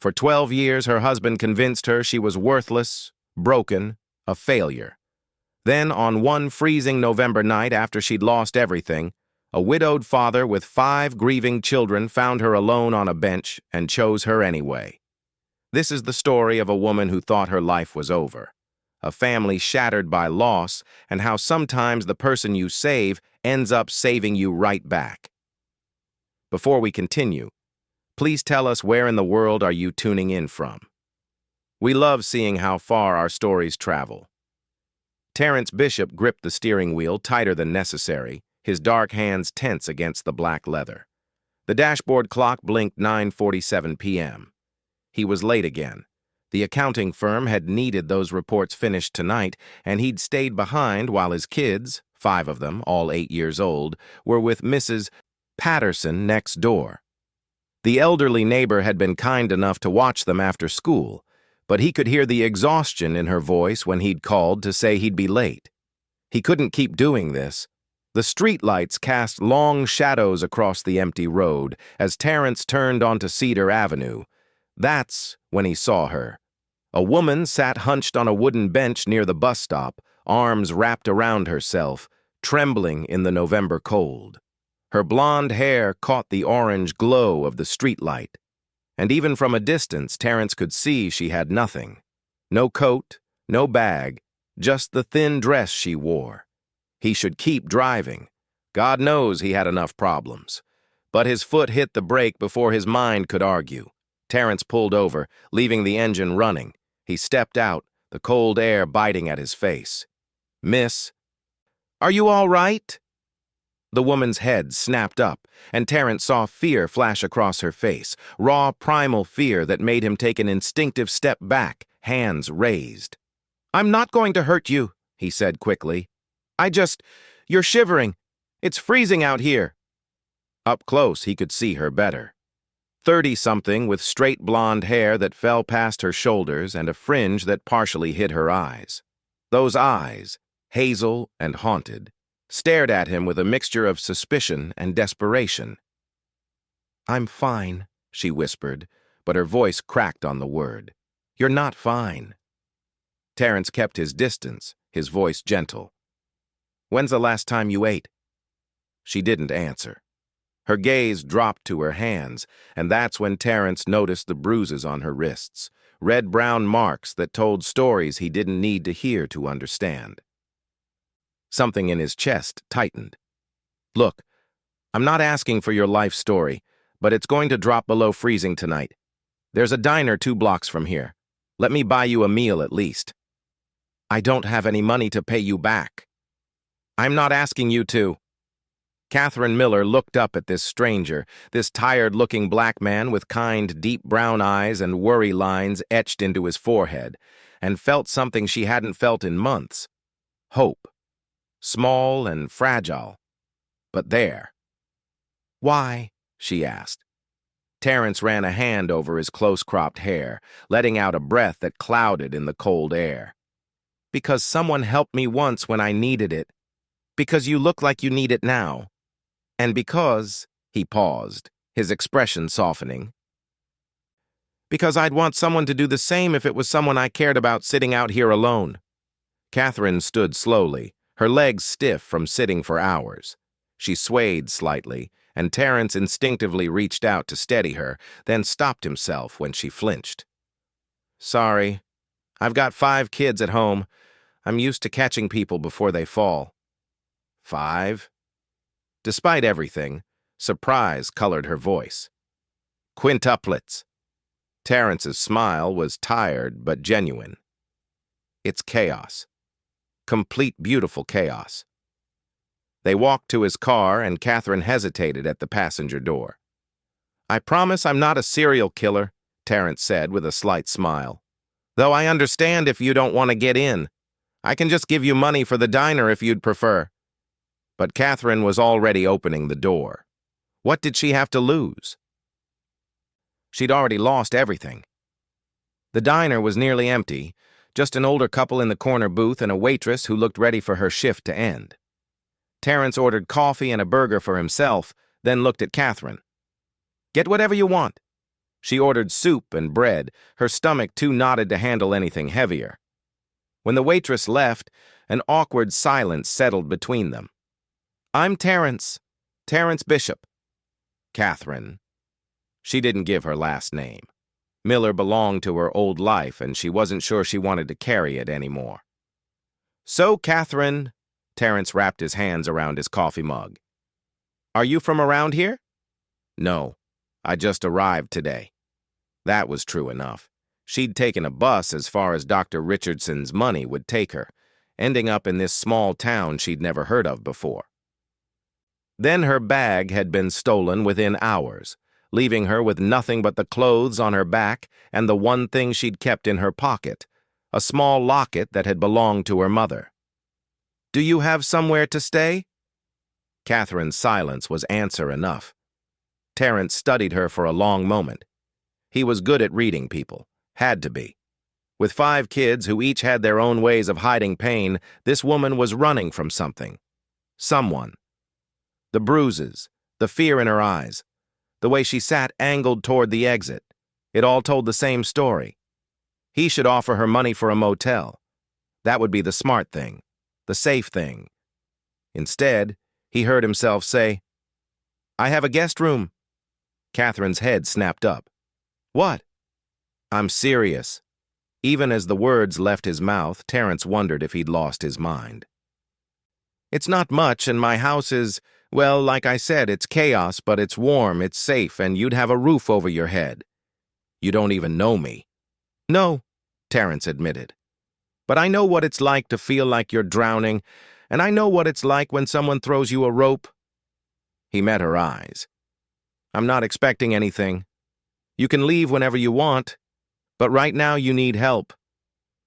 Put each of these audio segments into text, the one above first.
For 12 years, her husband convinced her she was worthless, broken, a failure. Then, on one freezing November night after she'd lost everything, a widowed father with 5 grieving children found her alone on a bench and chose her anyway. This is the story of a woman who thought her life was over, a family shattered by loss, and how sometimes the person you save ends up saving you right back. Before we continue, please tell us where in the world are you tuning in from. We love seeing how far our stories travel. Terrence Bishop gripped the steering wheel tighter than necessary, his dark hands tense against the black leather. The dashboard clock blinked 9:47 p.m. He was late again. The accounting firm had needed those reports finished tonight, and he'd stayed behind while his kids, 5 of them, all 8 years old, were with Mrs. Patterson next door. The elderly neighbor had been kind enough to watch them after school, but he could hear the exhaustion in her voice when he'd called to say he'd be late. He couldn't keep doing this. The streetlights cast long shadows across the empty road as Terrence turned onto Cedar Avenue. That's when he saw her. A woman sat hunched on a wooden bench near the bus stop, arms wrapped around herself, trembling in the November cold. Her blonde hair caught the orange glow of the streetlight. And even from a distance, Terrence could see she had nothing. No coat, no bag, just the thin dress she wore. He should keep driving. God knows he had enough problems. But his foot hit the brake before his mind could argue. Terrence pulled over, leaving the engine running. He stepped out, the cold air biting at his face. "Miss, are you all right?" The woman's head snapped up, and Terrence saw fear flash across her face, raw primal fear that made him take an instinctive step back, hands raised. "I'm not going to hurt you," he said quickly. You're shivering. It's freezing out here." Up close, he could see her better. 30-something with straight blonde hair that fell past her shoulders and a fringe that partially hid her eyes. Those eyes, hazel and haunted, stared at him with a mixture of suspicion and desperation. "I'm fine," she whispered, but her voice cracked on the word. "You're not fine." Terrence kept his distance, his voice gentle. "When's the last time you ate?" She didn't answer. Her gaze dropped to her hands, and that's when Terrence noticed the bruises on her wrists, red-brown marks that told stories he didn't need to hear to understand. Something in his chest tightened. "Look, I'm not asking for your life story, but it's going to drop below freezing tonight. There's a diner 2 blocks from here. Let me buy you a meal at least." "I don't have any money to pay you back." "I'm not asking you to." Catherine Miller looked up at this stranger, this tired-looking black man with kind, deep brown eyes and worry lines etched into his forehead, and felt something she hadn't felt in months. Hope. Small and fragile, but there. "Why?" she asked. Terrence ran a hand over his close-cropped hair, letting out a breath that clouded in the cold air. "Because someone helped me once when I needed it. Because you look like you need it now. And because," he paused, his expression softening, "because I'd want someone to do the same if it was someone I cared about sitting out here alone." Catherine stood slowly, her legs stiff from sitting for hours. She swayed slightly, and Terrence instinctively reached out to steady her, then stopped himself when she flinched. "Sorry. I've got 5 kids at home. I'm used to catching people before they fall." 5? Despite everything, surprise colored her voice. "Quintuplets." Terrence's smile was tired but genuine. "It's chaos. Complete beautiful chaos." They walked to his car and Catherine hesitated at the passenger door. "I promise I'm not a serial killer," Terrence said with a slight smile. "Though I understand if you don't want to get in. I can just give you money for the diner if you'd prefer." But Catherine was already opening the door. What did she have to lose? She'd already lost everything. The diner was nearly empty, just an older couple in the corner booth and a waitress who looked ready for her shift to end. Terrence ordered coffee and a burger for himself, then looked at Catherine. "Get whatever you want." She ordered soup and bread, her stomach too knotted to handle anything heavier. When the waitress left, an awkward silence settled between them. "I'm Terrence Bishop." "Catherine." She didn't give her last name. Miller belonged to her old life, and she wasn't sure she wanted to carry it anymore. "So, Catherine," Terrence wrapped his hands around his coffee mug. "Are you from around here?" "No, I just arrived today." That was true enough. She'd taken a bus as far as Dr. Richardson's money would take her, ending up in this small town she'd never heard of before. Then her bag had been stolen within hours, leaving her with nothing but the clothes on her back and the one thing she'd kept in her pocket, a small locket that had belonged to her mother. "Do you have somewhere to stay?" Catherine's silence was answer enough. Terrence studied her for a long moment. He was good at reading people. Had to be. With 5 kids who each had their own ways of hiding pain, this woman was running from something. Someone. The bruises, the fear in her eyes, the way she sat angled toward the exit. It all told the same story. He should offer her money for a motel. That would be the smart thing, the safe thing. Instead, he heard himself say, "I have a guest room." Catherine's head snapped up. "What?" "I'm serious." Even as the words left his mouth, Terrence wondered if he'd lost his mind. "It's not much, and my house is, well, like I said, it's chaos, but it's warm, it's safe, and you'd have a roof over your head." "You don't even know me." "No," Terrence admitted. "But I know what it's like to feel like you're drowning, and I know what it's like when someone throws you a rope." He met her eyes. "I'm not expecting anything. You can leave whenever you want, but right now you need help,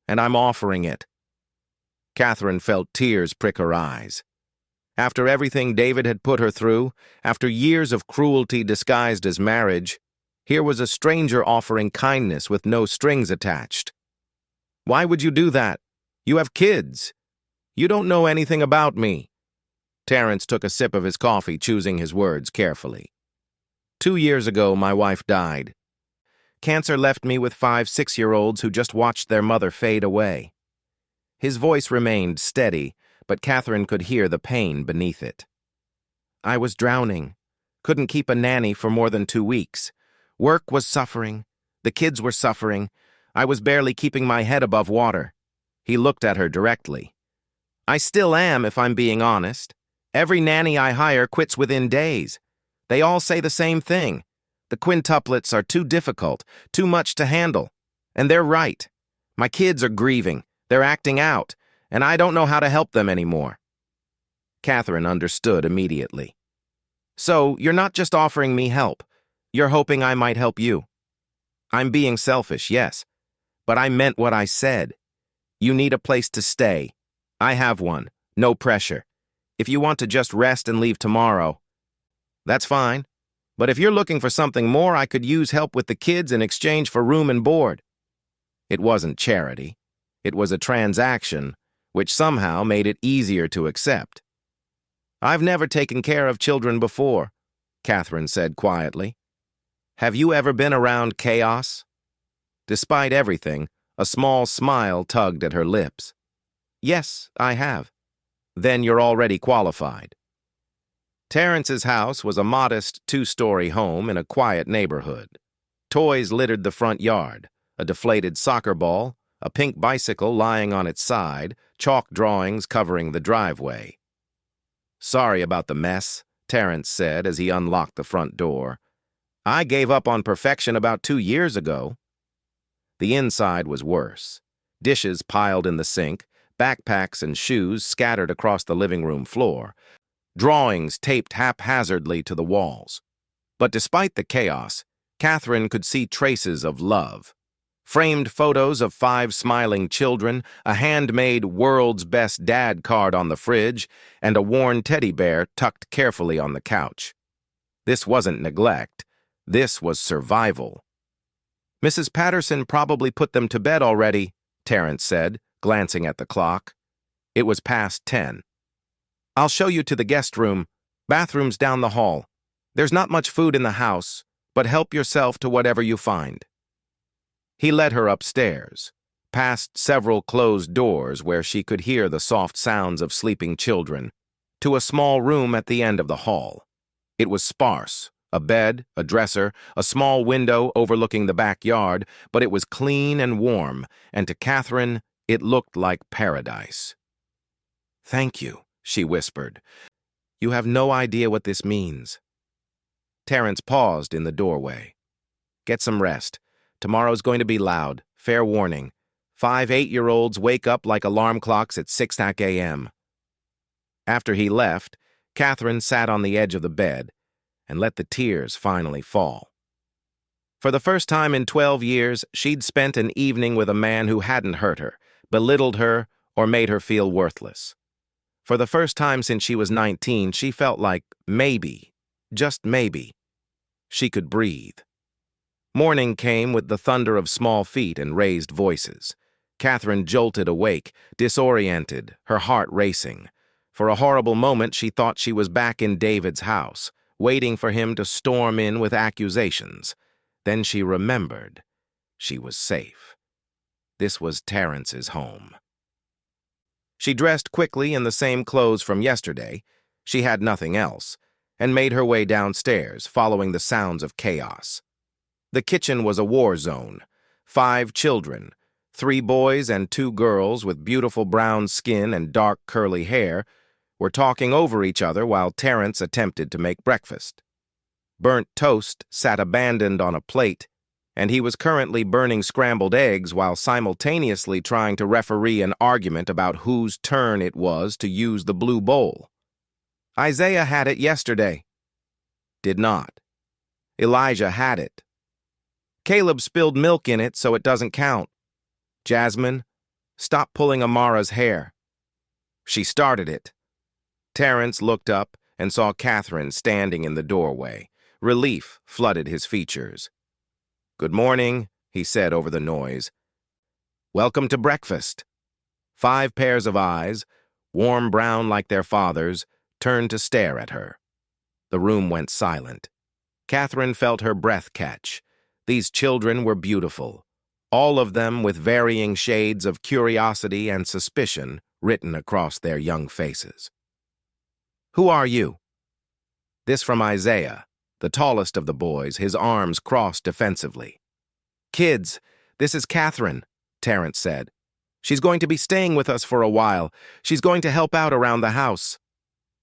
and I'm offering it." Catherine felt tears prick her eyes. After everything David had put her through, after years of cruelty disguised as marriage, here was a stranger offering kindness with no strings attached. "Why would you do that? You have kids. You don't know anything about me." Terrence took a sip of his coffee, choosing his words carefully. 2 years ago, my wife died. Cancer left me with 5 6-year-olds who just watched their mother fade away. His voice remained steady, but Catherine could hear the pain beneath it. "I was drowning. Couldn't keep a nanny for more than 2 weeks. Work was suffering. The kids were suffering. I was barely keeping my head above water." He looked at her directly. "I still am, if I'm being honest. Every nanny I hire quits within days. They all say the same thing. The quintuplets are too difficult, too much to handle. And they're right. My kids are grieving. They're acting out, and I don't know how to help them anymore." Catherine understood immediately. "So, you're not just offering me help. You're hoping I might help you." "I'm being selfish, yes. But I meant what I said. You need a place to stay. I have one. No pressure. If you want to just rest and leave tomorrow, that's fine. But if you're looking for something more, I could use help with the kids in exchange for room and board." It wasn't charity. It was a transaction, which somehow made it easier to accept. "I've never taken care of children before," Catherine said quietly. "Have you ever been around chaos?" Despite everything, a small smile tugged at her lips. "Yes, I have." "Then you're already qualified." Terrence's house was a modest 2-story home in a quiet neighborhood. Toys littered the front yard, a deflated soccer ball, a pink bicycle lying on its side, chalk drawings covering the driveway. "Sorry about the mess," Terrence said as he unlocked the front door. "I gave up on perfection about 2 years ago." The inside was worse. Dishes piled in the sink, backpacks and shoes scattered across the living room floor, drawings taped haphazardly to the walls. But despite the chaos, Catherine could see traces of love. Framed photos of 5 smiling children, a handmade "World's Best Dad" card on the fridge, and a worn teddy bear tucked carefully on the couch. This wasn't neglect. This was survival. "Mrs. Patterson probably put them to bed already," Terrence said, glancing at the clock. It was past 10. "I'll show you to the guest room. Bathroom's down the hall. There's not much food in the house, but help yourself to whatever you find." He led her upstairs, past several closed doors where she could hear the soft sounds of sleeping children, to a small room at the end of the hall. It was sparse, a bed, a dresser, a small window overlooking the backyard, but it was clean and warm, and to Catherine, it looked like paradise. "Thank you," she whispered. "You have no idea what this means." Terrence paused in the doorway. "Get some rest. Tomorrow's going to be loud. Fair warning. 5 8-year-olds wake up like alarm clocks at 6 a.m. After he left, Catherine sat on the edge of the bed and let the tears finally fall. For the first time in 12 years, she'd spent an evening with a man who hadn't hurt her, belittled her, or made her feel worthless. For the first time since she was 19, she felt like maybe, just maybe, she could breathe. Morning came with the thunder of small feet and raised voices. Catherine jolted awake, disoriented, her heart racing. For a horrible moment, she thought she was back in David's house, waiting for him to storm in with accusations. Then she remembered. She was safe. This was Terrence's home. She dressed quickly in the same clothes from yesterday, she had nothing else, and made her way downstairs, following the sounds of chaos. The kitchen was a war zone. 5 children, 3 boys and 2 girls with beautiful brown skin and dark curly hair, were talking over each other while Terrence attempted to make breakfast. Burnt toast sat abandoned on a plate, and he was currently burning scrambled eggs while simultaneously trying to referee an argument about whose turn it was to use the blue bowl. Isaiah had it yesterday. Did not. Elijah had it. Caleb spilled milk in it, so it doesn't count. Jasmine, stop pulling Amara's hair. She started it. Terrence looked up and saw Catherine standing in the doorway. Relief flooded his features. "Good morning," he said over the noise. "Welcome to breakfast." 5 pairs of eyes, warm brown like their father's, turned to stare at her. The room went silent. Catherine felt her breath catch. These children were beautiful, all of them with varying shades of curiosity and suspicion written across their young faces. "Who are you?" This from Isaiah, the tallest of the boys, his arms crossed defensively. "Kids, this is Catherine," Terrence said. "She's going to be staying with us for a while. She's going to help out around the house."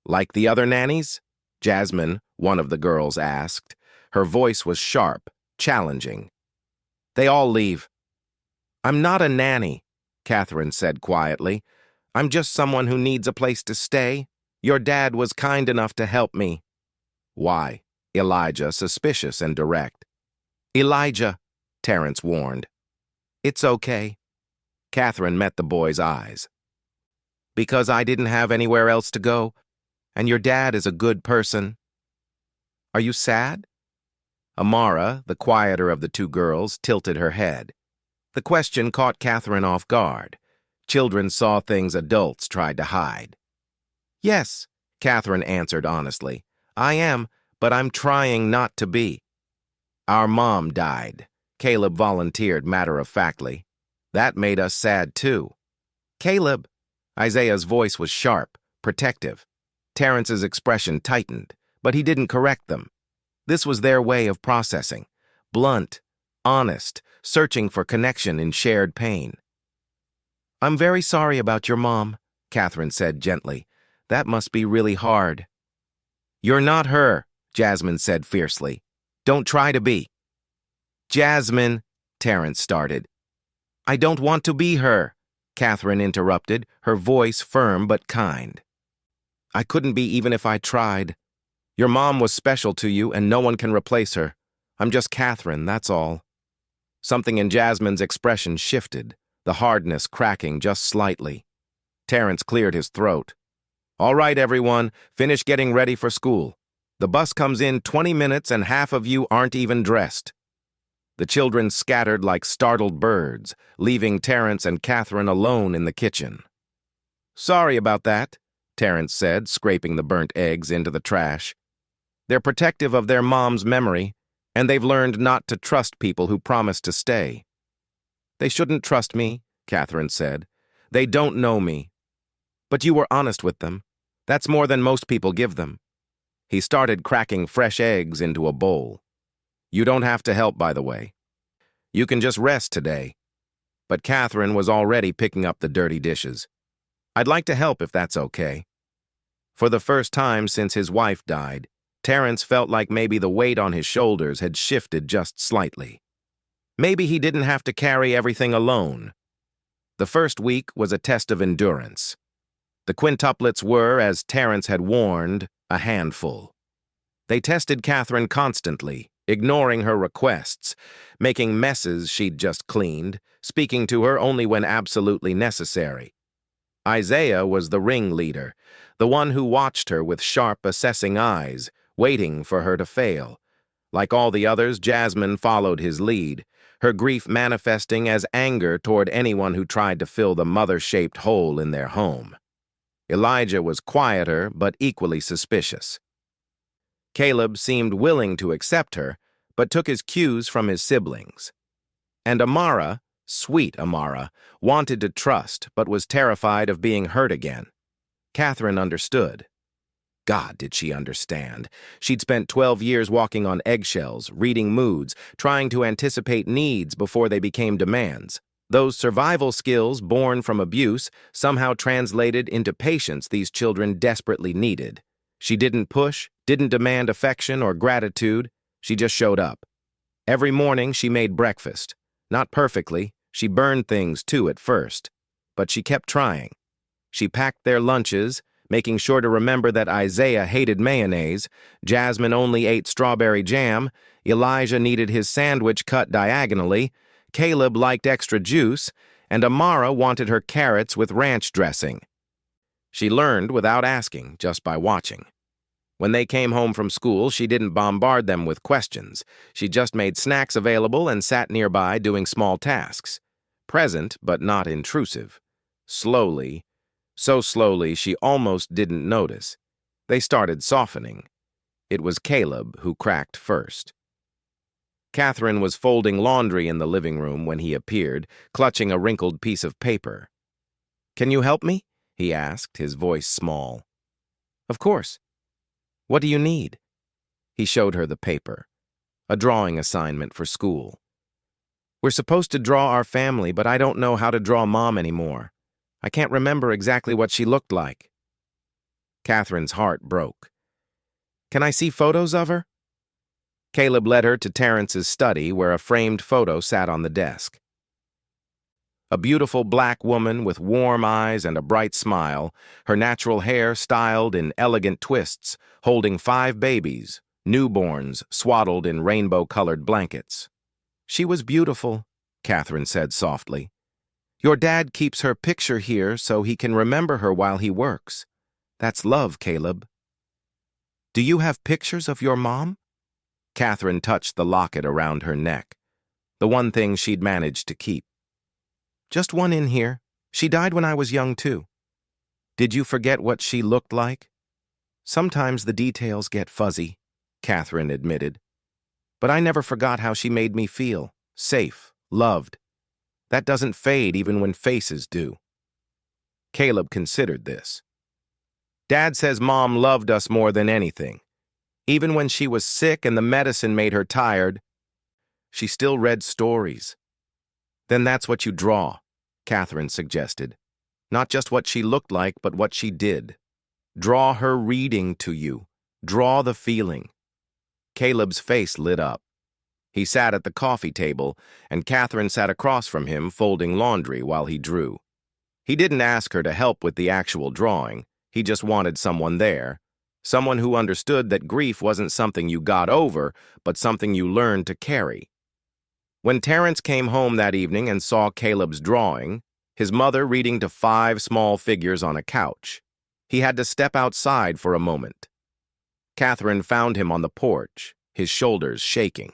"Like the other nannies?" Jasmine, one of the girls, asked. Her voice was sharp, challenging. "They all leave." "I'm not a nanny," Catherine said quietly. "I'm just someone who needs a place to stay. Your dad was kind enough to help me." "Why?" Elijah, suspicious and direct. "Elijah," Terrence warned. "It's okay." Catherine met the boy's eyes. "Because I didn't have anywhere else to go, and your dad is a good person." "Are you sad?" Amara, the quieter of the 2 girls, tilted her head. The question caught Catherine off guard. Children saw things adults tried to hide. "Yes," Catherine answered honestly. "I am, but I'm trying not to be." "Our mom died," Caleb volunteered matter-of-factly. "That made us sad too." "Caleb," Isaiah's voice was sharp, protective. Terrence's expression tightened, but he didn't correct them. This was their way of processing, blunt, honest, searching for connection in shared pain. "I'm very sorry about your mom," Catherine said gently. "That must be really hard." "You're not her," Jasmine said fiercely. "Don't try to be." "Jasmine," Terrence started. "I don't want to be her," Catherine interrupted, her voice firm but kind. "I couldn't be even if I tried. Your mom was special to you, and no one can replace her. I'm just Catherine, that's all." Something in Jasmine's expression shifted, the hardness cracking just slightly. Terrence cleared his throat. "All right, everyone, finish getting ready for school. The bus comes in 20 minutes and half of you aren't even dressed." The children scattered like startled birds, leaving Terrence and Catherine alone in the kitchen. "Sorry about that," Terrence said, scraping the burnt eggs into the trash. "They're protective of their mom's memory. And they've learned not to trust people who promise to stay. They shouldn't trust me, Catherine said. They don't know me. But you were honest with them. That's more than most people give them. He started cracking fresh eggs into a bowl. You don't have to help, by the way. You can just rest today. But Catherine was already picking up the dirty dishes. I'd like to help if that's okay. For the first time since his wife died, Terrence felt like maybe the weight on his shoulders had shifted just slightly. Maybe he didn't have to carry everything alone. The first week was a test of endurance. The quintuplets were, as Terrence had warned, a handful. They tested Catherine constantly, ignoring her requests, making messes she'd just cleaned, speaking to her only when absolutely necessary. Isaiah was the ringleader, the one who watched her with sharp, assessing eyes, waiting for her to fail. Like all the others, Jasmine followed his lead, her grief manifesting as anger toward anyone who tried to fill the mother-shaped hole in their home. Elijah was quieter but equally suspicious. Caleb seemed willing to accept her, but took his cues from his siblings. And Amara, sweet Amara, wanted to trust but was terrified of being hurt again. Catherine understood. God, did she understand. She'd spent 12 years walking on eggshells, reading moods, trying to anticipate needs before they became demands. Those survival skills born from abuse somehow translated into patience these children desperately needed. She didn't push, didn't demand affection or gratitude. She just showed up. Every morning she made breakfast. Not perfectly, she burned things too at first. But she kept trying. She packed their lunches, making sure to remember that Isaiah hated mayonnaise, Jasmine only ate strawberry jam, Elijah needed his sandwich cut diagonally, Caleb liked extra juice, and Amara wanted her carrots with ranch dressing. She learned without asking, just by watching. When they came home from school, she didn't bombard them with questions. She just made snacks available and sat nearby doing small tasks. Present, but not intrusive. Slowly, so slowly she almost didn't notice. They started softening. It was Caleb who cracked first. Catherine was folding laundry in the living room when he appeared, clutching a wrinkled piece of paper. "Can you help me?" he asked, his voice small. "Of course. What do you need?" He showed her the paper. A drawing assignment for school. "We're supposed to draw our family, but I don't know how to draw Mom anymore. I can't remember exactly what she looked like." Catherine's heart broke. "Can I see photos of her?" Caleb led her to Terrence's study, where a framed photo sat on the desk. A beautiful black woman with warm eyes and a bright smile, her natural hair styled in elegant twists, holding 5 babies, newborns swaddled in rainbow-colored blankets. "She was beautiful," Catherine said softly. "Your dad keeps her picture here so he can remember her while he works. That's love, Caleb." "Do you have pictures of your mom?" Catherine touched the locket around her neck, the one thing she'd managed to keep. "Just one in here. She died when I was young, too." "Did you forget what she looked like?" "Sometimes the details get fuzzy," Catherine admitted. "But I never forgot how she made me feel, safe, loved. That doesn't fade even when faces do." Caleb considered this. "Dad says Mom loved us more than anything. Even when she was sick and the medicine made her tired, she still read stories." "Then that's what you draw," Catherine suggested. "Not just what she looked like, but what she did. Draw her reading to you. Draw the feeling." Caleb's face lit up. He sat at the coffee table, and Catherine sat across from him folding laundry while he drew. He didn't ask her to help with the actual drawing. He just wanted someone there. Someone who understood that grief wasn't something you got over, but something you learned to carry. When Terrence came home that evening and saw Caleb's drawing, his mother reading to 5 small figures on a couch, he had to step outside for a moment. Catherine found him on the porch, his shoulders shaking.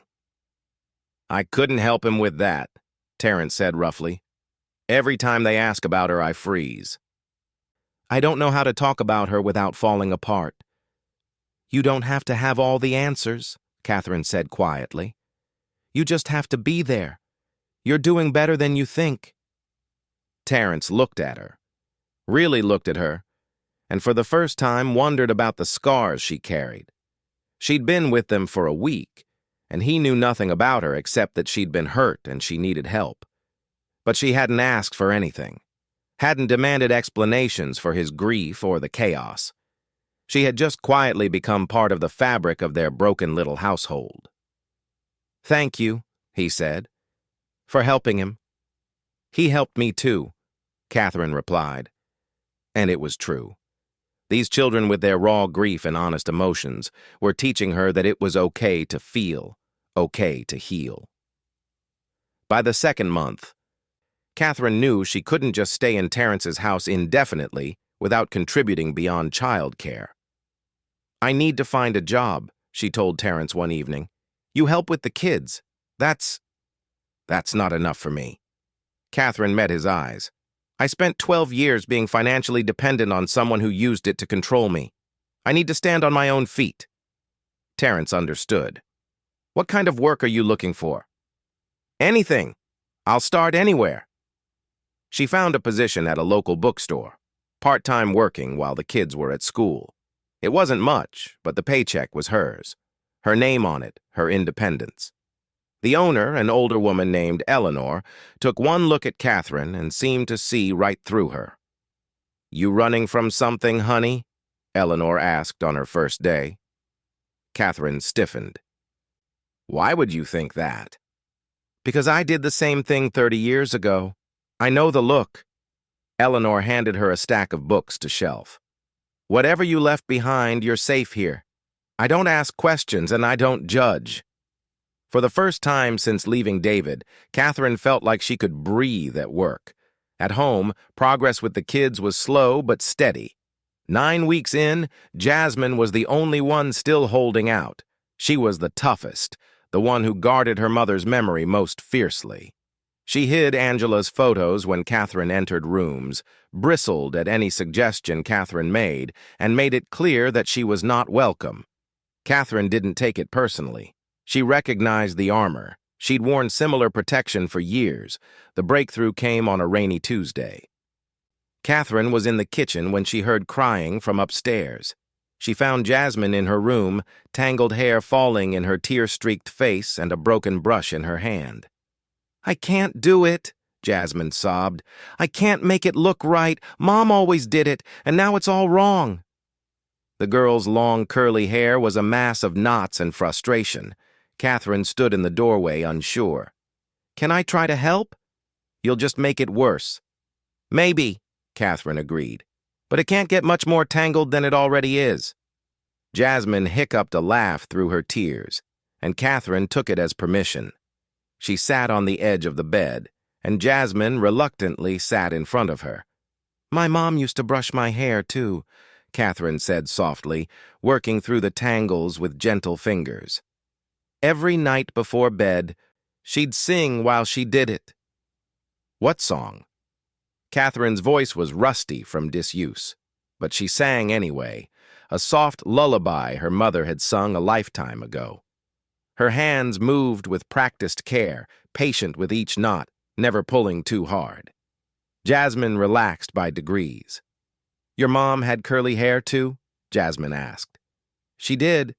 "I couldn't help him with that," Terrence said roughly. "Every time they ask about her, I freeze." "I don't know how to talk about her without falling apart." "You don't have to have all the answers," Catherine said quietly. You just have to be there. You're doing better than you think. Terrence looked at her, really looked at her, and for the first time wondered about the scars she carried. She'd been with them for a week, and he knew nothing about her except that she'd been hurt and she needed help. But she hadn't asked for anything, hadn't demanded explanations for his grief or the chaos. She had just quietly become part of the fabric of their broken little household. Thank you, he said, for helping him. He helped me too, Catherine replied. And it was true. These children with their raw grief and honest emotions were teaching her that it was okay to feel, okay to heal. By the second month, Catherine knew she couldn't just stay in Terrence's house indefinitely without contributing beyond childcare. I need to find a job, she told Terrence one evening. You help with the kids. That's not enough for me. Catherine met his eyes. I spent 12 years being financially dependent on someone who used it to control me. I need to stand on my own feet. Terrence understood. What kind of work are you looking for? Anything. I'll start anywhere. She found a position at a local bookstore, part-time working while the kids were at school. It wasn't much, but the paycheck was hers. Her name on it, her independence. The owner, an older woman named Eleanor, took one look at Catherine and seemed to see right through her. You running from something, honey? Eleanor asked on her first day. Catherine stiffened. Why would you think that? Because I did the same thing 30 years ago. I know the look. Eleanor handed her a stack of books to shelf. Whatever you left behind, you're safe here. I don't ask questions and I don't judge. For the first time since leaving David, Catherine felt like she could breathe at work. At home, progress with the kids was slow but steady. 9 weeks in, Jasmine was the only one still holding out. She was the toughest, the one who guarded her mother's memory most fiercely. She hid Angela's photos when Catherine entered rooms, bristled at any suggestion Catherine made, and made it clear that she was not welcome. Catherine didn't take it personally. She recognized the armor. She'd worn similar protection for years. The breakthrough came on a rainy Tuesday. Catherine was in the kitchen when she heard crying from upstairs. She found Jasmine in her room, tangled hair falling in her tear-streaked face and a broken brush in her hand. I can't do it, Jasmine sobbed. I can't make it look right. Mom always did it, and now it's all wrong. The girl's long curly hair was a mass of knots and frustration. Catherine stood in the doorway, unsure. Can I try to help? You'll just make it worse. Maybe, Catherine agreed, but it can't get much more tangled than it already is. Jasmine hiccuped a laugh through her tears, and Catherine took it as permission. She sat on the edge of the bed, and Jasmine reluctantly sat in front of her. My mom used to brush my hair, too, Catherine said softly, working through the tangles with gentle fingers. Every night before bed, she'd sing while she did it. What song? Catherine's voice was rusty from disuse, but she sang anyway, a soft lullaby her mother had sung a lifetime ago. Her hands moved with practiced care, patient with each knot, never pulling too hard. Jasmine relaxed by degrees. Your mom had curly hair too? Jasmine asked. She did.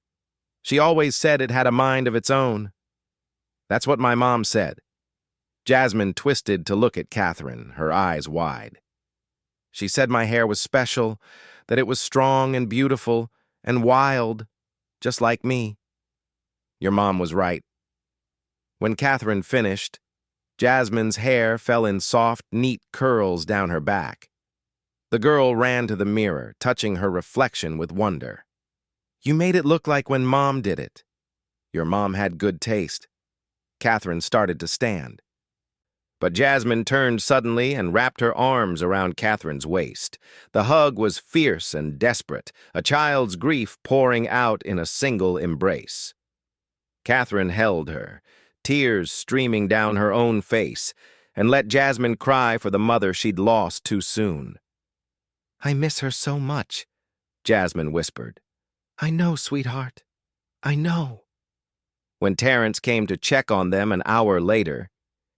She always said it had a mind of its own. That's what my mom said. Jasmine twisted to look at Catherine, her eyes wide. She said my hair was special, that it was strong and beautiful and wild, just like me. Your mom was right. When Catherine finished, Jasmine's hair fell in soft, neat curls down her back. The girl ran to the mirror, touching her reflection with wonder. You made it look like when Mom did it. Your mom had good taste. Catherine started to stand. But Jasmine turned suddenly and wrapped her arms around Catherine's waist. The hug was fierce and desperate, a child's grief pouring out in a single embrace. Catherine held her, tears streaming down her own face, and let Jasmine cry for the mother she'd lost too soon. I miss her so much, Jasmine whispered. I know, sweetheart. I know. When Terrence came to check on them an hour later,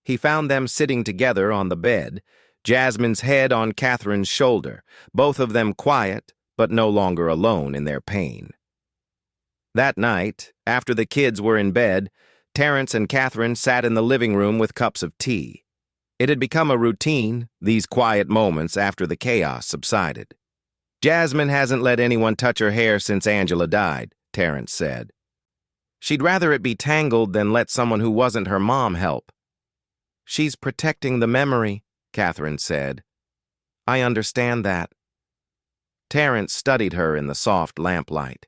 he found them sitting together on the bed, Jasmine's head on Catherine's shoulder, both of them quiet, but no longer alone in their pain. That night, after the kids were in bed, Terrence and Catherine sat in the living room with cups of tea. It had become a routine, these quiet moments after the chaos subsided. Jasmine hasn't let anyone touch her hair since Angela died, Terrence said. She'd rather it be tangled than let someone who wasn't her mom help. She's protecting the memory, Catherine said. I understand that. Terrence studied her in the soft lamplight.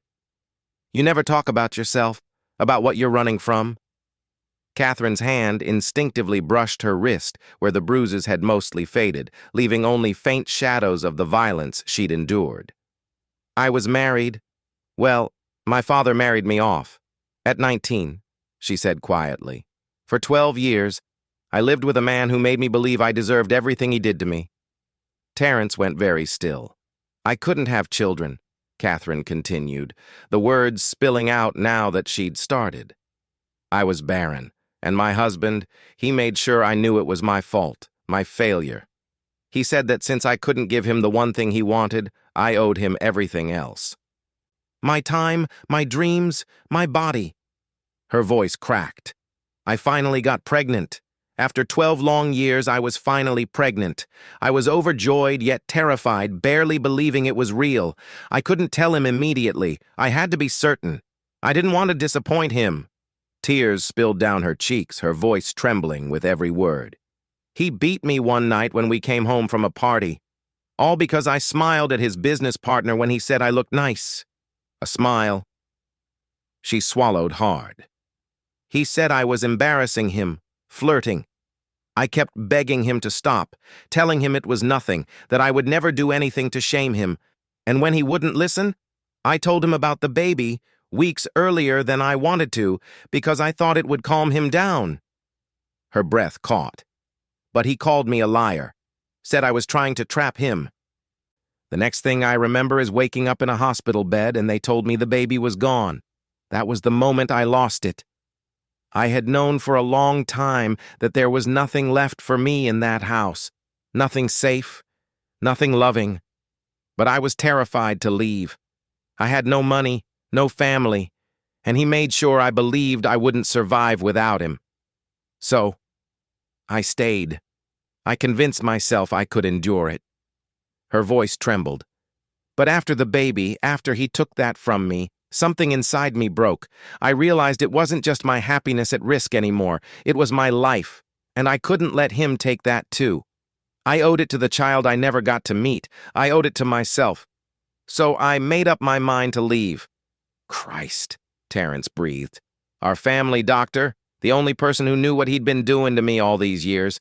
You never talk about yourself, about what you're running from? Catherine's hand instinctively brushed her wrist where the bruises had mostly faded, leaving only faint shadows of the violence she'd endured. I was married. Well, my father married me off. At 19, she said quietly. For 12 years, I lived with a man who made me believe I deserved everything he did to me. Terrence went very still. I couldn't have children, Catherine continued, the words spilling out now that she'd started. I was barren, and my husband, he made sure I knew it was my fault, my failure. He said that since I couldn't give him the one thing he wanted, I owed him everything else. My time, my dreams, my body. Her voice cracked. I finally got pregnant. After 12 long years, I was finally pregnant. I was overjoyed yet terrified, barely believing it was real. I couldn't tell him immediately. I had to be certain. I didn't want to disappoint him. Tears spilled down her cheeks, her voice trembling with every word. He beat me one night when we came home from a party, all because I smiled at his business partner when he said I looked nice. A smile. She swallowed hard. He said I was embarrassing him, flirting. I kept begging him to stop, telling him it was nothing, that I would never do anything to shame him. And when he wouldn't listen, I told him about the baby weeks earlier than I wanted to because I thought it would calm him down. Her breath caught. But he called me a liar, said I was trying to trap him. The next thing I remember is waking up in a hospital bed and they told me the baby was gone. That was the moment I lost it. I had known for a long time that there was nothing left for me in that house, nothing safe, nothing loving. But I was terrified to leave. I had no money, no family, and he made sure I believed I wouldn't survive without him. So, I stayed. I convinced myself I could endure it. Her voice trembled. But after the baby, after he took that from me, something inside me broke. I realized it wasn't just my happiness at risk anymore. It was my life, and I couldn't let him take that too. I owed it to the child I never got to meet. I owed it to myself. So I made up my mind to leave. Christ, Terrence breathed. Our family doctor, the only person who knew what he'd been doing to me all these years.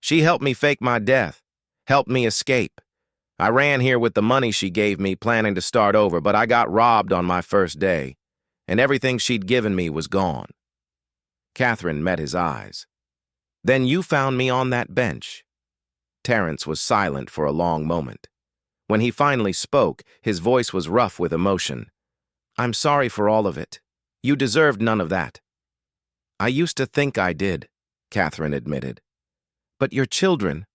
She helped me fake my death, helped me escape. I ran here with the money she gave me, planning to start over, but I got robbed on my first day, and everything she'd given me was gone. Catherine met his eyes. Then you found me on that bench. Terrence was silent for a long moment. When he finally spoke, his voice was rough with emotion. I'm sorry for all of it. You deserved none of that. I used to think I did, Catherine admitted. But your children,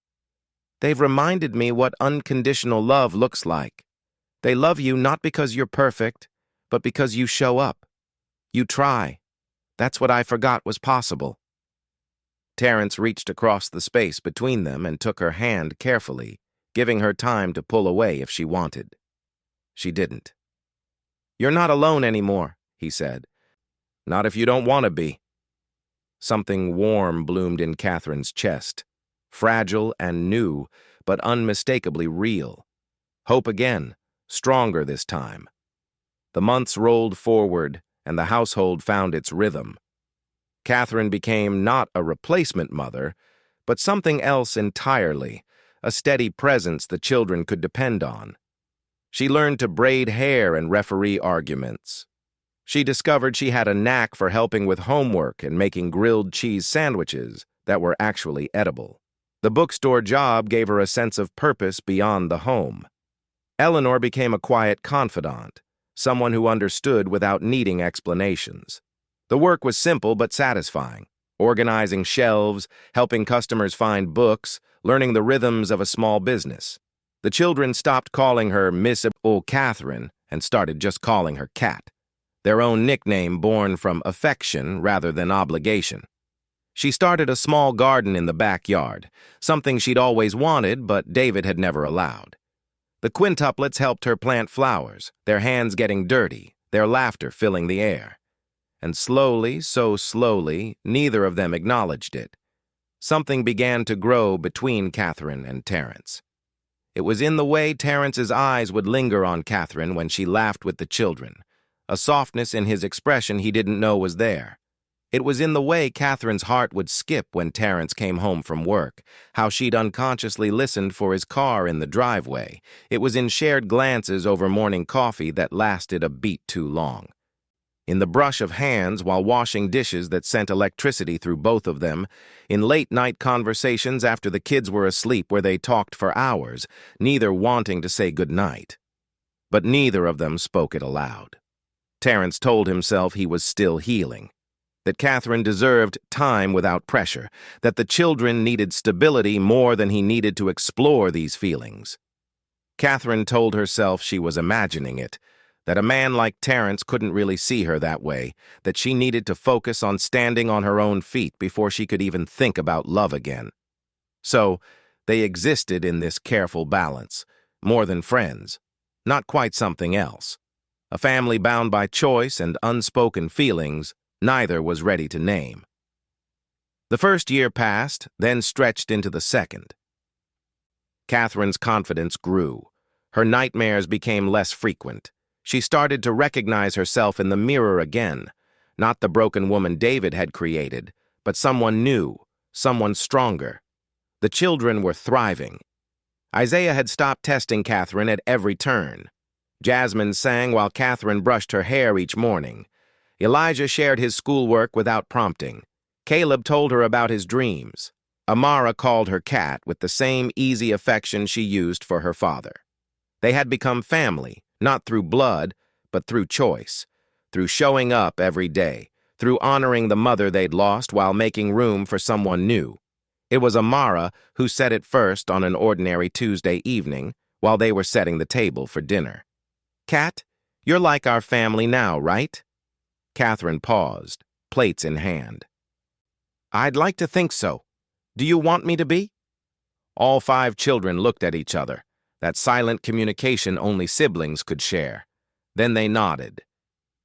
they've reminded me what unconditional love looks like. They love you not because you're perfect, but because you show up. You try. That's what I forgot was possible. Terrence reached across the space between them and took her hand carefully, giving her time to pull away if she wanted. She didn't. You're not alone anymore, he said. Not if you don't want to be. Something warm bloomed in Catherine's chest. Fragile and new, but unmistakably real. Hope again, stronger this time. The months rolled forward, and the household found its rhythm. Catherine became not a replacement mother, but something else entirely, a steady presence the children could depend on. She learned to braid hair and referee arguments. She discovered she had a knack for helping with homework and making grilled cheese sandwiches that were actually edible. The bookstore job gave her a sense of purpose beyond the home. Eleanor became a quiet confidant, someone who understood without needing explanations. The work was simple but satisfying. Organizing shelves, helping customers find books, learning the rhythms of a small business. The children stopped calling her Miss Catherine and started just calling her Cat, their own nickname born from affection rather than obligation. She started a small garden in the backyard, something she'd always wanted but David had never allowed. The quintuplets helped her plant flowers, their hands getting dirty, their laughter filling the air. And slowly, so slowly, neither of them acknowledged it. Something began to grow between Catherine and Terrence. It was in the way Terrence's eyes would linger on Catherine when she laughed with the children, a softness in his expression he didn't know was there. It was in the way Catherine's heart would skip when Terrence came home from work, how she'd unconsciously listened for his car in the driveway. It was in shared glances over morning coffee that lasted a beat too long. In the brush of hands while washing dishes that sent electricity through both of them, in late-night conversations after the kids were asleep where they talked for hours, neither wanting to say goodnight. But neither of them spoke it aloud. Terrence told himself he was still healing, that Catherine deserved time without pressure, that the children needed stability more than he needed to explore these feelings. Catherine told herself she was imagining it, that a man like Terrence couldn't really see her that way, that she needed to focus on standing on her own feet before she could even think about love again. So, they existed in this careful balance, more than friends, not quite something else. A family bound by choice and unspoken feelings neither was ready to name. The first year passed, then stretched into the second. Catherine's confidence grew. Her nightmares became less frequent. She started to recognize herself in the mirror again, not the broken woman David had created, but someone new, someone stronger. The children were thriving. Isaiah had stopped testing Catherine at every turn. Jasmine sang while Catherine brushed her hair each morning. Elijah shared his schoolwork without prompting. Caleb told her about his dreams. Amara called her Cat with the same easy affection she used for her father. They had become family, not through blood, but through choice, through showing up every day, through honoring the mother they'd lost while making room for someone new. It was Amara who said it first on an ordinary Tuesday evening while they were setting the table for dinner. "Cat, you're like our family now, right?" Catherine paused, plates in hand. "I'd like to think so. Do you want me to be?" All 5 children looked at each other, that silent communication only siblings could share. Then they nodded.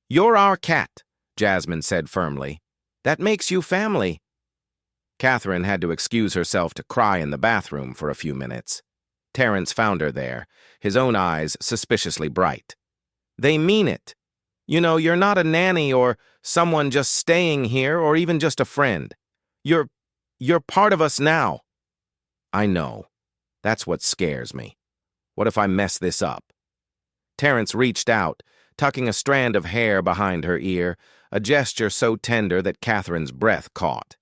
"You're our Cat," Jasmine said firmly. "That makes you family." Catherine had to excuse herself to cry in the bathroom for a few minutes. Terrence found her there, his own eyes suspiciously bright. "They mean it. You know, you're not a nanny or someone just staying here or even just a friend. You're part of us now." "I know. That's what scares me. What if I mess this up?" Terrence reached out, tucking a strand of hair behind her ear, a gesture so tender that Catherine's breath caught.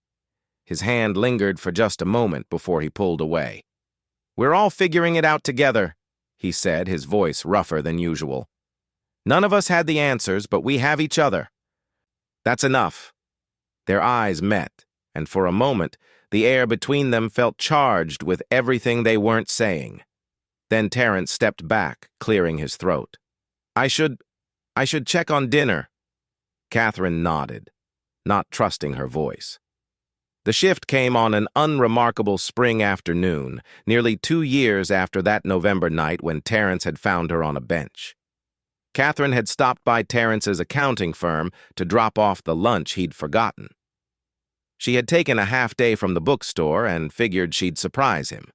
His hand lingered for just a moment before he pulled away. "We're all figuring it out together," he said, his voice rougher than usual. "None of us had the answers, but we have each other. That's enough." Their eyes met, and for a moment, the air between them felt charged with everything they weren't saying. Then Terrence stepped back, clearing his throat. I should check on dinner." Catherine nodded, not trusting her voice. The shift came on an unremarkable spring afternoon, nearly 2 years after that November night when Terrence had found her on a bench. Catherine had stopped by Terrence's accounting firm to drop off the lunch he'd forgotten. She had taken a half day from the bookstore and figured she'd surprise him.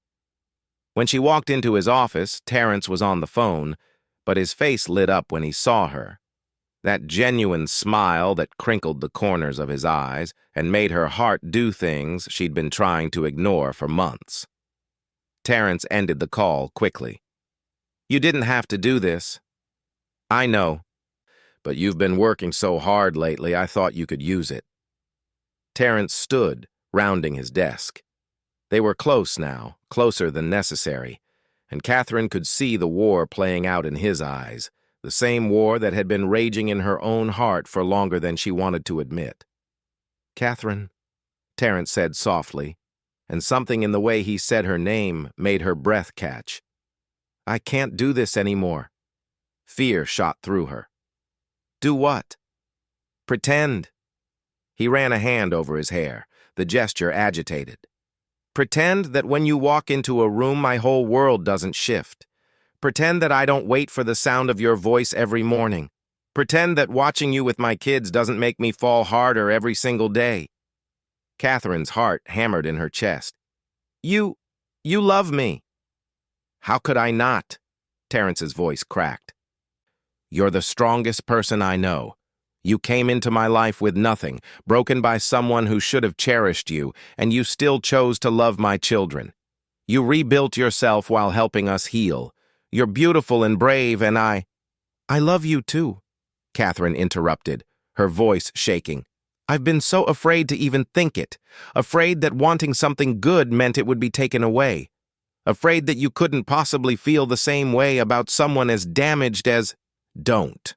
When she walked into his office, Terrence was on the phone, but his face lit up when he saw her. That genuine smile that crinkled the corners of his eyes and made her heart do things she'd been trying to ignore for months. Terrence ended the call quickly. "You didn't have to do this." "I know, but you've been working so hard lately I thought you could use it." Terrence stood, rounding his desk. They were close now, closer than necessary, and Catherine could see the war playing out in his eyes, the same war that had been raging in her own heart for longer than she wanted to admit. "Catherine," Terrence said softly, and something in the way he said her name made her breath catch. "I can't do this anymore." Fear shot through her. "Do what?" "Pretend." He ran a hand over his hair, the gesture agitated. "Pretend that when you walk into a room, my whole world doesn't shift. Pretend that I don't wait for the sound of your voice every morning. Pretend that watching you with my kids doesn't make me fall harder every single day." Catherine's heart hammered in her chest. You love me." "How could I not?" Terrence's voice cracked. "You're the strongest person I know. You came into my life with nothing, broken by someone who should have cherished you, and you still chose to love my children. You rebuilt yourself while helping us heal. You're beautiful and brave, and I love you too," Catherine interrupted, her voice shaking. "I've been so afraid to even think it, afraid that wanting something good meant it would be taken away, afraid that you couldn't possibly feel the same way about someone as damaged as—" "Don't."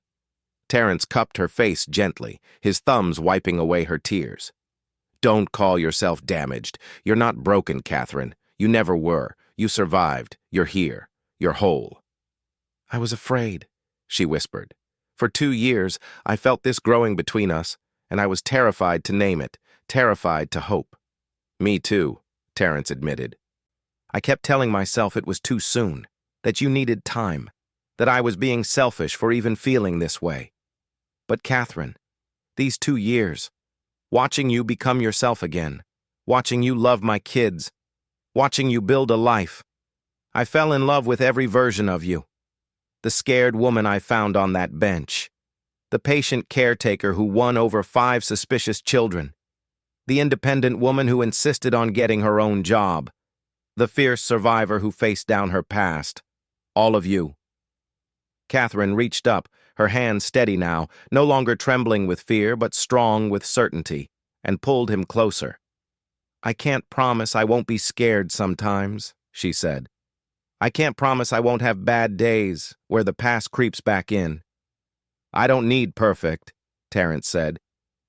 Terrence cupped her face gently, his thumbs wiping away her tears. "Don't call yourself damaged. You're not broken, Catherine. You never were. You survived. You're here. You're whole." "I was afraid," she whispered. "For 2 years, I felt this growing between us, and I was terrified to name it, terrified to hope." "Me too," Terrence admitted. "I kept telling myself it was too soon, that you needed time, that I was being selfish for even feeling this way. But Catherine, these 2 years, watching you become yourself again, watching you love my kids, watching you build a life, I fell in love with every version of you. The scared woman I found on that bench, the patient caretaker who won over 5 suspicious children, the independent woman who insisted on getting her own job, the fierce survivor who faced down her past, all of you." Catherine reached up, her hand steady now, no longer trembling with fear but strong with certainty, and pulled him closer. "I can't promise I won't be scared sometimes," she said. "I can't promise I won't have bad days where the past creeps back in." "I don't need perfect," Terrence said.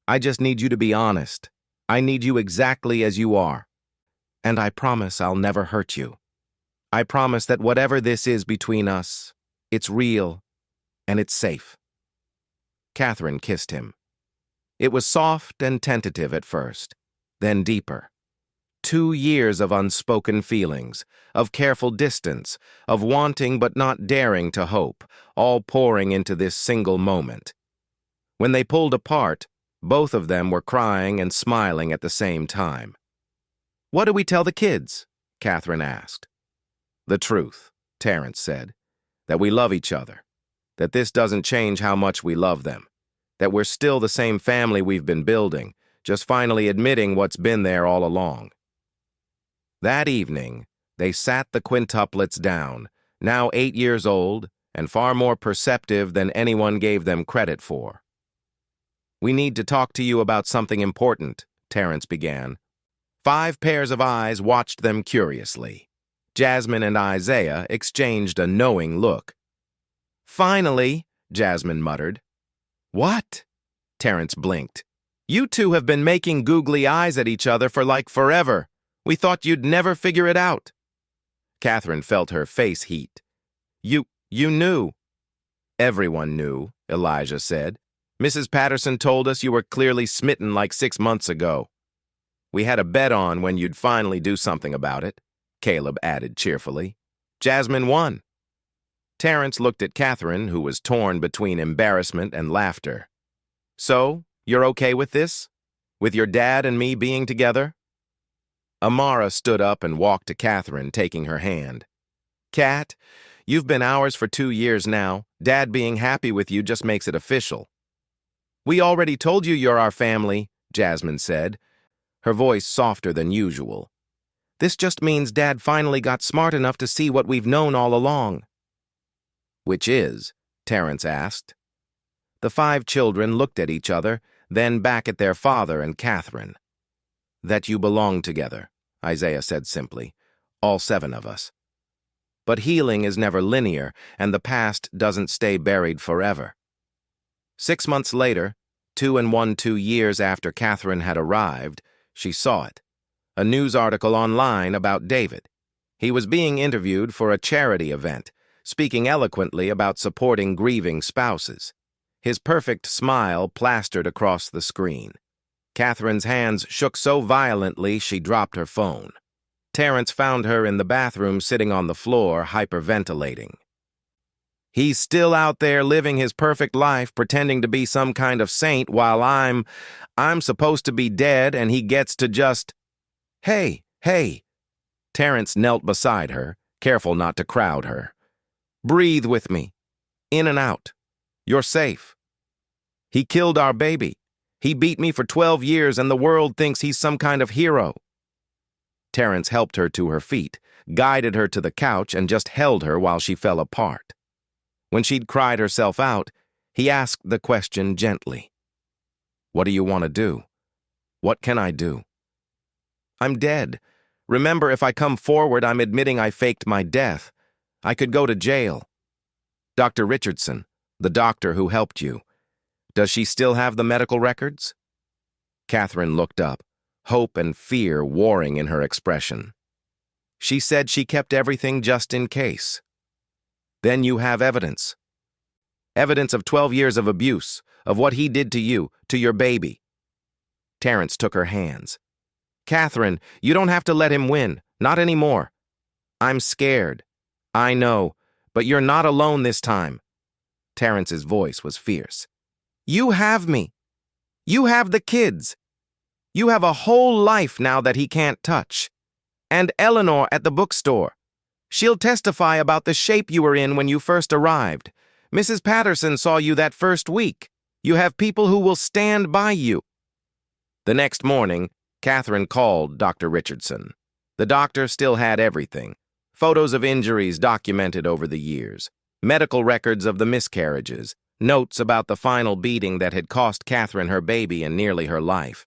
"I just need you to be honest. I need you exactly as you are. And I promise I'll never hurt you. I promise that whatever this is between us, it's real and it's safe." Catherine kissed him. It was soft and tentative at first, then deeper. 2 years of unspoken feelings, of careful distance, of wanting but not daring to hope, all pouring into this single moment. When they pulled apart, both of them were crying and smiling at the same time. "What do we tell the kids?" Catherine asked. "The truth," Terrence said, "that we love each other, that this doesn't change how much we love them, that we're still the same family we've been building, just finally admitting what's been there all along." That evening, they sat the quintuplets down, now 8 years old and far more perceptive than anyone gave them credit for. "We need to talk to you about something important," Terrence began. 5 pairs of eyes watched them curiously. Jasmine and Isaiah exchanged a knowing look. "Finally," Jasmine muttered. "What?" Terrence blinked. "You two have been making googly eyes at each other for like forever. We thought you'd never figure it out." Catherine felt her face heat. You knew." "Everyone knew," Elijah said. "Mrs. Patterson told us you were clearly smitten like 6 months ago. We had a bet on when you'd finally do something about it," Caleb added cheerfully. "Jasmine won." Terrence looked at Catherine, who was torn between embarrassment and laughter. "So, you're okay with this? With your dad and me being together?" Amara stood up and walked to Catherine, taking her hand. "Kat, you've been ours for 2 years now. Dad being happy with you just makes it official." "We already told you you're our family," Jasmine said, her voice softer than usual. "This just means Dad finally got smart enough to see what we've known all along." "Which is?" Terrence asked. The 5 children looked at each other, then back at their father and Catherine. "That you belong together," Isaiah said simply. "All 7 of us." But healing is never linear, and the past doesn't stay buried forever. 6 months later, 2 years after Catherine had arrived, she saw it. A news article online about David. He was being interviewed for a charity event, speaking eloquently about supporting grieving spouses. His perfect smile plastered across the screen. Catherine's hands shook so violently she dropped her phone. Terrence found her in the bathroom sitting on the floor, hyperventilating. He's still out there living his perfect life, pretending to be some kind of saint while I'm supposed to be dead and he gets to just... Hey. Terrence knelt beside her, careful not to crowd her. Breathe with me. In and out. You're safe. He killed our baby. He beat me for 12 years and the world thinks he's some kind of hero. Terrence helped her to her feet, guided her to the couch, and just held her while she fell apart. When she'd cried herself out, he asked the question gently. What do you want to do? What can I do? I'm dead. Remember, if I come forward, I'm admitting I faked my death. I could go to jail. Dr. Richardson, the doctor who helped you, does she still have the medical records? Catherine looked up, hope and fear warring in her expression. She said she kept everything just in case. Then you have evidence. Evidence of 12 years of abuse, of what he did to you, to your baby. Terrence took her hands. Catherine, you don't have to let him win, not anymore. I'm scared. I know, but you're not alone this time. Terrence's voice was fierce. You have me. You have the kids. You have a whole life now that he can't touch. And Eleanor at the bookstore. She'll testify about the shape you were in when you first arrived. Mrs. Patterson saw you that first week. You have people who will stand by you. The next morning, Catherine called Dr. Richardson. The doctor still had everything. Photos of injuries documented over the years, medical records of the miscarriages, notes about the final beating that had cost Catherine her baby and nearly her life.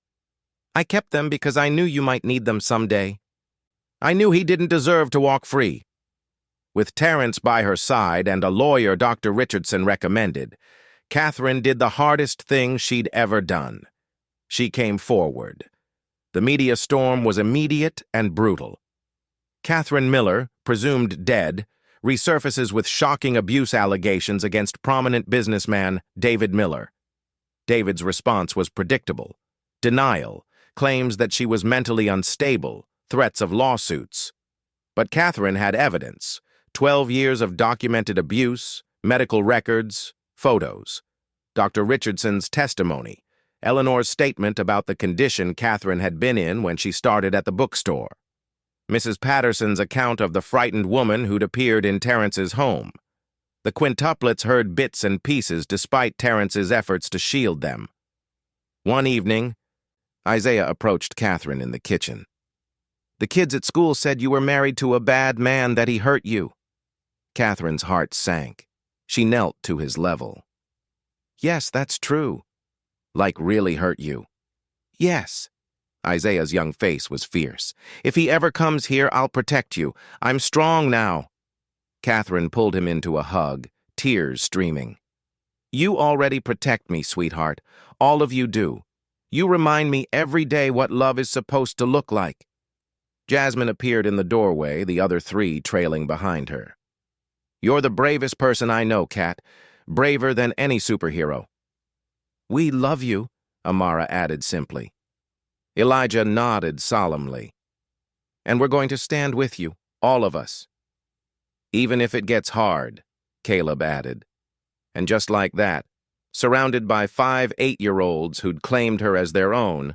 I kept them because I knew you might need them someday. I knew he didn't deserve to walk free. With Terrence by her side and a lawyer Dr. Richardson recommended, Catherine did the hardest thing she'd ever done. She came forward. The media storm was immediate and brutal. Catherine Miller, presumed dead, resurfaces with shocking abuse allegations against prominent businessman David Miller. David's response was predictable. Denial, claims that she was mentally unstable, threats of lawsuits. But Catherine had evidence. 12 years of documented abuse, medical records, photos. Dr. Richardson's testimony, Eleanor's statement about the condition Catherine had been in when she started at the bookstore, Mrs. Patterson's account of the frightened woman who'd appeared in Terrence's home. The quintuplets heard bits and pieces despite Terrence's efforts to shield them. One evening, Isaiah approached Catherine in the kitchen. The kids at school said you were married to a bad man, that he hurt you. Catherine's heart sank. She knelt to his level. Yes, that's true. Like really hurt you? Yes. Isaiah's young face was fierce. If he ever comes here, I'll protect you. I'm strong now. Catherine pulled him into a hug, tears streaming. You already protect me, sweetheart. All of you do. You remind me every day what love is supposed to look like. Jasmine appeared in the doorway, the other three trailing behind her. You're the bravest person I know, Kat. Braver than any superhero. We love you, Amara added simply. Elijah nodded solemnly. And we're going to stand with you, all of us. Even if it gets hard, Caleb added. And just like that, surrounded by 5 8-year-olds who'd claimed her as their own,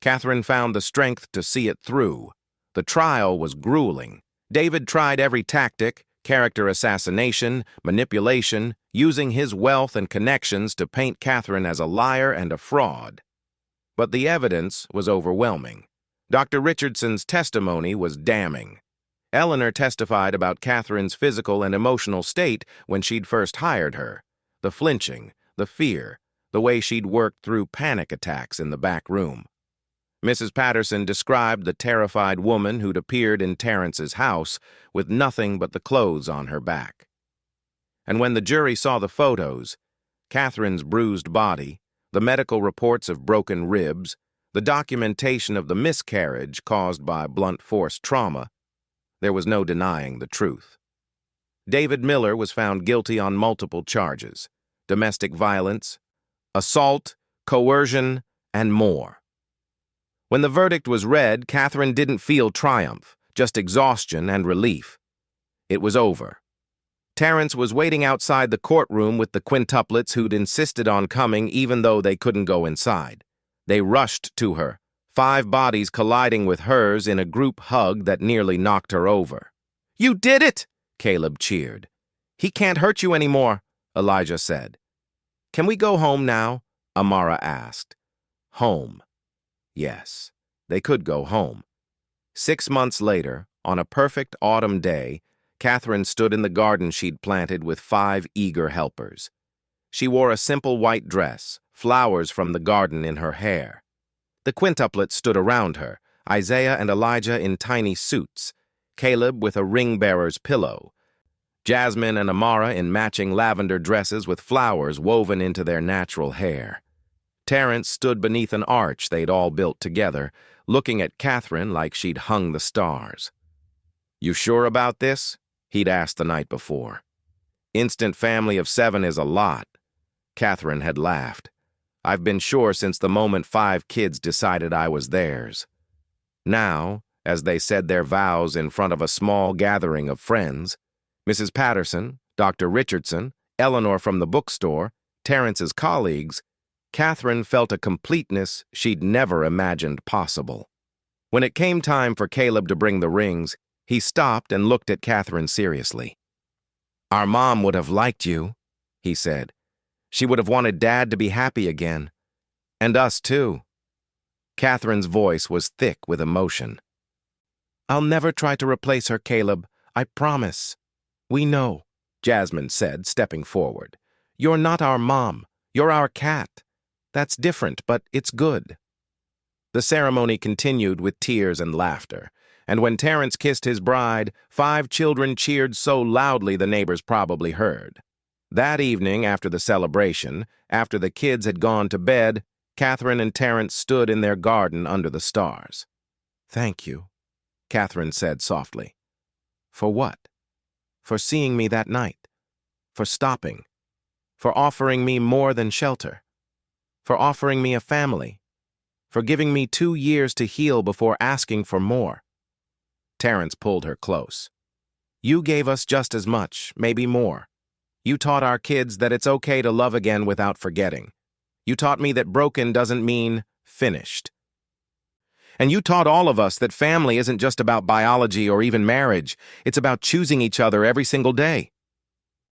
Catherine found the strength to see it through. The trial was grueling. David tried every tactic, character assassination, manipulation, using his wealth and connections to paint Catherine as a liar and a fraud. But the evidence was overwhelming. Dr. Richardson's testimony was damning. Eleanor testified about Catherine's physical and emotional state when she'd first hired her. The flinching, the fear, the way she'd worked through panic attacks in the back room. Mrs. Patterson described the terrified woman who'd appeared in Terrence's house with nothing but the clothes on her back. And when the jury saw the photos, Catherine's bruised body, the medical reports of broken ribs, the documentation of the miscarriage caused by blunt force trauma, there was no denying the truth. David Miller was found guilty on multiple charges: domestic violence, assault, coercion, and more. When the verdict was read, Catherine didn't feel triumph, just exhaustion and relief. It was over. Terrence was waiting outside the courtroom with the quintuplets who'd insisted on coming even though they couldn't go inside. They rushed to her, 5 bodies colliding with hers in a group hug that nearly knocked her over. "You did it!" Caleb cheered. "He can't hurt you anymore," Elijah said. "Can we go home now?" Amara asked. Home. Yes, they could go home. 6 months later, on a perfect autumn day, Catherine stood in the garden she'd planted with 5 eager helpers. She wore a simple white dress, flowers from the garden in her hair. The quintuplets stood around her, Isaiah and Elijah in tiny suits, Caleb with a ring-bearer's pillow, Jasmine and Amara in matching lavender dresses with flowers woven into their natural hair. Terrence stood beneath an arch they'd all built together, looking at Catherine like she'd hung the stars. "You sure about this?" he'd asked the night before. "Instant family of 7 is a lot." Catherine had laughed. "I've been sure since the moment 5 kids decided I was theirs." Now, as they said their vows in front of a small gathering of friends, Mrs. Patterson, Dr. Richardson, Eleanor from the bookstore, Terrence's colleagues, Catherine felt a completeness she'd never imagined possible. When it came time for Caleb to bring the rings, he stopped and looked at Catherine seriously. "Our mom would have liked you," he said. "She would have wanted Dad to be happy again. And us, too." Catherine's voice was thick with emotion. "I'll never try to replace her, Caleb. I promise." "We know," Jasmine said, stepping forward. "You're not our mom. You're our cat. That's different, but it's good." The ceremony continued with tears and laughter, and when Terrence kissed his bride, 5 children cheered so loudly the neighbors probably heard. That evening, after the celebration, after the kids had gone to bed, Catherine and Terrence stood in their garden under the stars. "Thank you," Catherine said softly. "For what?" "For seeing me that night. For stopping. For offering me more than shelter. For offering me a family. For giving me 2 years to heal before asking for more." Terrence pulled her close. "You gave us just as much, maybe more. You taught our kids that it's okay to love again without forgetting. You taught me that broken doesn't mean finished. And you taught all of us that family isn't just about biology or even marriage. It's about choosing each other every single day.